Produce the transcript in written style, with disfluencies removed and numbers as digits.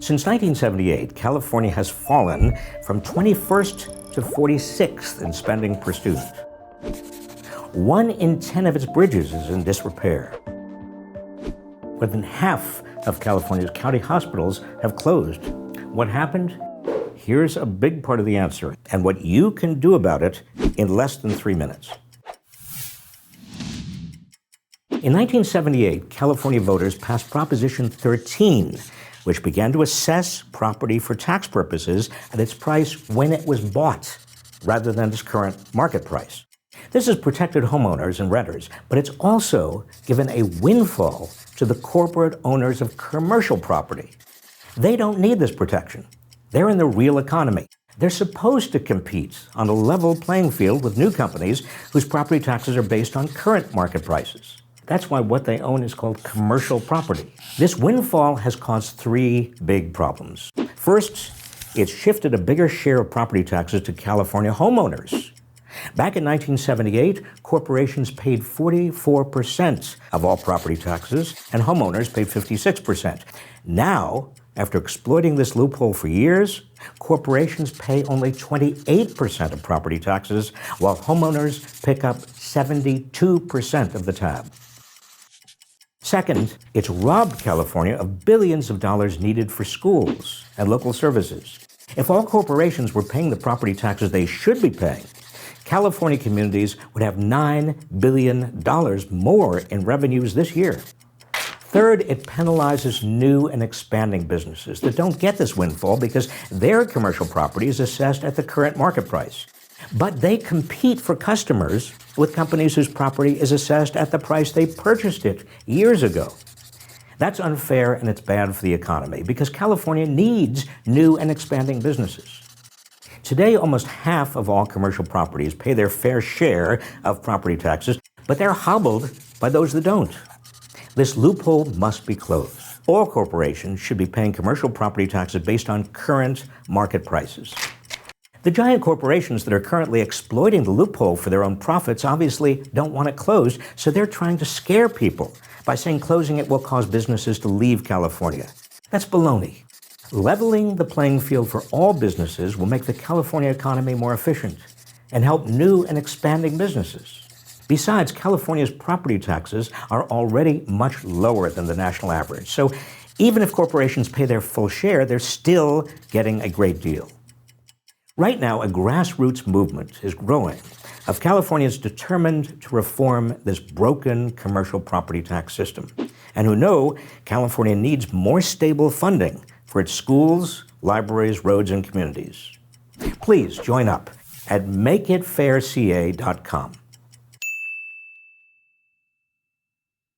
Since 1978, California has fallen from 21st to 46th in spending per student. 1 in 10 of its bridges is in disrepair. More than half of California's county hospitals have closed. What happened? Here's a big part of the answer and what you can do about it in less than 3 minutes. In 1978, California voters passed Proposition 13, which began to assess property for tax purposes at its price when it was bought, rather than its current market price. This has protected homeowners and renters, but it's also given a windfall to the corporate owners of commercial property. They don't need this protection. They're in the real economy. They're supposed to compete on a level playing field with new companies whose property taxes are based on current market prices. That's why what they own is called commercial property. This windfall has caused 3 big problems. First, it's shifted a bigger share of property taxes to California homeowners. Back in 1978, corporations paid 44% of all property taxes, and homeowners paid 56%. Now, after exploiting this loophole for years, corporations pay only 28% of property taxes, while homeowners pick up 72% of the tab. Second, it's robbed California of billions of dollars needed for schools and local services. If all corporations were paying the property taxes they should be paying, California communities would have $9 billion more in revenues this year. Third, it penalizes new and expanding businesses that don't get this windfall because their commercial property is assessed at the current market price. But they compete for customers with companies whose property is assessed at the price they purchased it years ago. That's unfair and it's bad for the economy because California needs new and expanding businesses. Today, almost half of all commercial properties pay their fair share of property taxes, but they're hobbled by those that don't. This loophole must be closed. All corporations should be paying commercial property taxes based on current market prices. The giant corporations that are currently exploiting the loophole for their own profits obviously don't want it closed, so they're trying to scare people by saying closing it will cause businesses to leave California. That's baloney. Leveling the playing field for all businesses will make the California economy more efficient and help new and expanding businesses. Besides, California's property taxes are already much lower than the national average. So even if corporations pay their full share, they're still getting a great deal. Right now, a grassroots movement is growing of Californians determined to reform this broken commercial property tax system, and who know California needs more stable funding for its schools, libraries, roads, and communities. Please join up at makeitfairca.com.